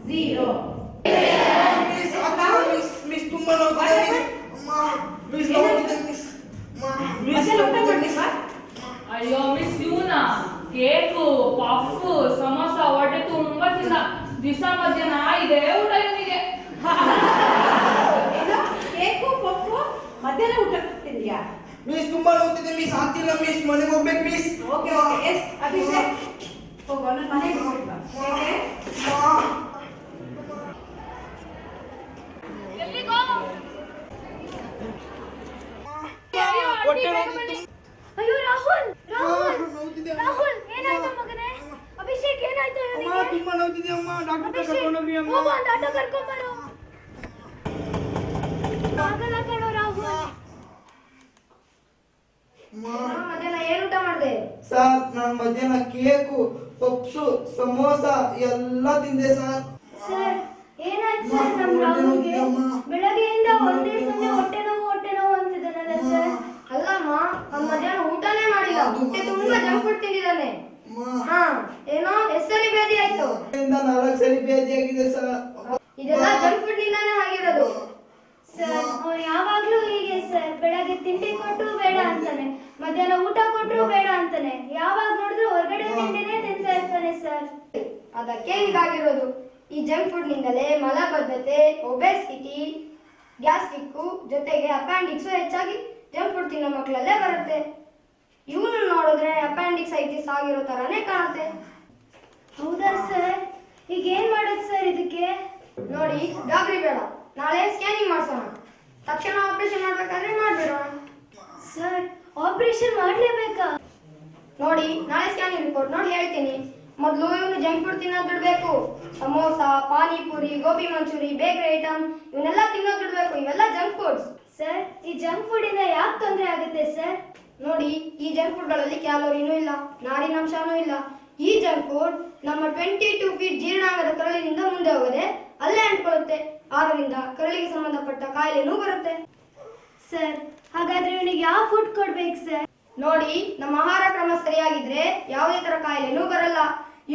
0. Miss ತುಂಬಾ ನೋಡ್ತಿದೆ miss ನೋಡ್ತಿದೆ miss ಅಯ್ಯೋ miss ಇವನಾ cake puff samosa ಹೊಟ್ಟೆ ತುಂಬಾ ತಿಂದ ದಿವಸ ಮಧ್ಯಾಹ್ನ ಇದೆ ಊಟ ಇವನಿಗೆ ಕೇಕು ಪಫ್ ಮಧ್ಯಾಹ್ನ ಊಟ ತಿಂದ್ಯಾ ಮಿಸ್ ತುಂಬಾ ನೋಡ್ತಿದೆ ಮಿಸ್ ಆಗ್ತಿಲ್ಲ ಮಿಸ್ ಮನೆಗೆ ಹೋಗ್ಬೇಕು miss okay okay yes Abhishek ಹೋಗೋಣ ಮನೆಗೆ ಹೋಗ್ಬಾ ಎಲ್ಲಿಗೋ ಅಯ್ಯೋ ರಾಹುಲ್ ರಾಹುಲ್ ರಾಹುಲ್ ಏನಾಯ್ತು ಮಗನೇ ಅಭಿಷೇಕ್ ಏನಾಯ್ತು ಅಮ್ಮ ತುಂಬಾ ನೋಡ್ತಿದೆ ಅಮ್ಮ ಡಾಕ್ಟರ್ ಕರ್ಕೊಂಡು ಹೋಗಿ ಅಮ್ಮ ಹೋಗು ಒಂದು ಆಟೋ ಕರ್ಕೊಂಡು ಬರೋ ಆಗಲ್ಲ ಕಣೋ ರಾಹುಲ್ ಮಧ್ಯಾಹ್ನ ಏನು ಊಟ ಮಾಡಿದೆ ಸರ್ ನಾನು ಮಧ್ಯಾಹ್ನ ಕೇಕು ಪಪ್ಸು ಸಮೋಸ ಎಲ್ಲ ತಿಂದೆ ಸರ್ ಸರ್ ಏನಾಯ್ತು ಸರ್ ನಮ್ಮ ರಾಹುಲ್ಗೆ ಬೆಳಗ್ಗೆಯಿಂದ ಒಂದೇ ಸಮಯ ಹೊಟ್ಟೆ ನೋವು ಅಂತಿದ್ದಾನಲ್ಲ ಸರ್ ಅಲ್ಲಮ್ಮ ಅವ್ನು ಮಧ್ಯಾಹ್ನ ಊಟನೇ ಮಾಡಿಲ್ಲ ಹೊಟ್ಟೆ ತುಂಬಾ ಜಂಕ್ ಫುಡ್ ತಿಂದಿದ್ದಾನೆ ಹಾ ಏನೋ ಹೆಸರಿ ಬೇದಿ ಆಯ್ತು 4 ಸರಿ ಬೇದಿ ಆಗಿದೆ ಸರ್ ಇದೆಲ್ಲ ಜಂಕ್ ಫುಡ್ ನಿಂದಾನೇ ಆಗಿರೋದು ಸರ್ ಅವ್ನು ಯಾವಾಗ್ಲೂ ಹೀಗೆ ಸರ್ ಬೆಳಗ್ಗೆ ತಿಂಡಿ ಕೊಟ್ಟರು ಬೇಡ ಅಂತಾನೆ ಮಧ್ಯಾಹ್ನ ಊಟ ಕೊಟ್ಟರು ಬೇಡ ಅಂತಾನೆ ಯಾವಾಗ ನೋಡಿದ್ರು ಹೊರಗಡೆ ತಿಂಡಿನೇ ತಿಂತಾ ಇರ್ತಾನೆ ಸರ್ ಅದಕ್ಕೆ ಹೀಗಾಗಿರೋದು ಈ ಜಂಕ್ ಫುಡ್ ನಿಂದಲೇ ಮಲಬದ್ಧತೆ ಒಬೆಸಿಟಿ ಗ್ಯಾಸ್ಟ್ರಿಕ್ ಜೊತೆಗೆ ಅಪೆಂಡಿಕ್ಸ್ ಹೆಚ್ಚಾಗಿ ಜಂಕ್ ಫುಡ್ ತಿನ್ನೋ ಮಕ್ಕಳಲ್ಲೇ ಬರುತ್ತೆ ಇವನು ನೋಡಿದ್ರೆ ಅಪೆಂಡಿಕ್ಸೈಟಿಸ್ ಆಗಿರೋ ತರಾನೇ ಕಾಣುತ್ತೆ ಹೌದಾ ಸರ್ ಈಗ ಏನ್ ಮಾಡೋದು ಸರ್ ಇದಕ್ಕೆ ನೋಡಿ ಗಾಬರಿ ಬೇಡ ನಾಳೆ ಸ್ಕ್ಯಾನಿಂಗ್ ಮಾಡಿಸೋಣ ತಕ್ಷಣ ಆಪರೇಷನ್ ಮಾಡ್ಬೇಕಾದ್ರೆ ಮಾಡ್ಬಿಡೋಣ ಸರ್ ಆಪರೇಷನ್ ಮಾಡ್ಲೇಬೇಕಾ ನೋಡಿ ನಾಳೆ ಸ್ಕ್ಯಾನಿಂಗ್ ರಿಪೋರ್ಟ್ ನೋಡಿ ಹೇಳ್ತೀನಿ ಮೊದಲು ಇವನು ಜಂಕ್ ಫುಡ್ ತಿನ್ನೋದು ಬಿಡಬೇಕು ಸಮೋಸ ಪಾನಿಪುರಿ ಗೋಬಿ ಮಂಚೂರಿ ಬೇಕರಿ ಐಟಮ್ ಇವನ್ನೆಲ್ಲ ತಿನ್ನೋದು ಬಿಡಬೇಕು ಇವೆಲ್ಲ ಜಂಕ್ ಫುಡ್ಸ್ ಸರ್ ಈ ಜಂಕ್ ಫುಡ್ ಇಂದ ಯಾಕೆ ತೊಂದರೆ ಆಗುತ್ತೆ ಸರ್ ನೋಡಿ ಈ ಜಂಕ್ ಫುಡ್ ಗಳಲ್ಲಿ ಕ್ಯಾಲೋರಿನೂ ಇಲ್ಲ ನಾರಿನಾಂಶನೂ ಇಲ್ಲ ಈ ಜಂಕ್ ಫುಡ್ ನಮ್ಮ 22 ಫೀಟ್ ಜೀರ್ಣಾಂಗದ ಕರಳಿನಿಂದ ಮುಂದೆ ಹೋಗದೆ ಅಲ್ಲೇ ಅಂಟ್ಕೊಳ್ಳುತ್ತೆ ಆದ್ದರಿಂದ ಕರಳಿಗೆ ಸಂಬಂಧಪಟ್ಟ ಕಾಯಿಲೆನೂ ಬರುತ್ತೆ ಸರ್ ಹಾಗಾದ್ರೆ ಇವನಿಗೆ ಯಾವ ಫುಡ್ ಕೊಡ್ಬೇಕು ಸರ್ ನೋಡಿ ನಮ್ಮ ಆಹಾರ ಕ್ರಮ ಸರಿಯಾಗಿದ್ರೆ ಯಾವುದೇ ತರ ಕಾಯಿಲೆನೂ ಬರಲ್ಲ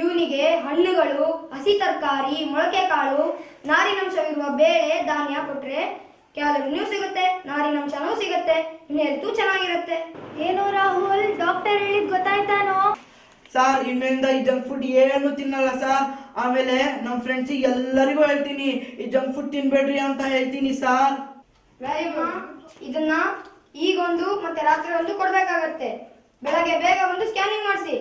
ಇವನಿಗೆ ಹಣ್ಣುಗಳು ಹಸಿ ತರಕಾರಿ ಮೊಳಕೆ ಕಾಳು ನಾರಿನಾಂಶವಿರುವ ಬೇಳೆ ಧಾನ್ಯ ಕೊಟ್ರೆ ಕ್ಯಾಲರಿನೂ ಸಿಗುತ್ತೆ ನಾರಿನಾಂಶನೂ ಸಿಗುತ್ತೆ ಹೆಲ್ತು ಚೆನ್ನಾಗಿರುತ್ತೆ ಏನೋ ರಾಹುಲ್ ಡಾಕ್ಟರ್ ಹೇಳಿದ್ ಗೊತ್ತಾಯ್ತಾನೋ ಸರ್ ಇನ್ನಿಂದ ಈ ಜಂಕ್ ಫುಡ್ ಏನು ತಿನ್ನಲ್ಲ ಸರ್ ಆಮೇಲೆ ನಮ್ಮ ಫ್ರೆಂಡ್ಸಿಗೆ ಎಲ್ಲರಿಗೂ ಹೇಳ್ತೀನಿ ಈ ಜಂಕ್ ಫುಡ್ ತಿನ್ಬೇಡ್ರಿ ಅಂತ ಹೇಳ್ತೀನಿ ಸರ್ ವೆರಿ ಗುಡ್ ಇದನ್ನ ಈಗೊಂದು ಮತ್ತೆ ರಾತ್ರಿ ಒಂದು ಕೊಡ್ಬೇಕಾಗತ್ತೆ ಬೆಳಗ್ಗೆ ಬೇಗ ಒಂದು ಸ್ಕ್ಯಾನಿಂಗ್ ಮಾಡಿಸಿ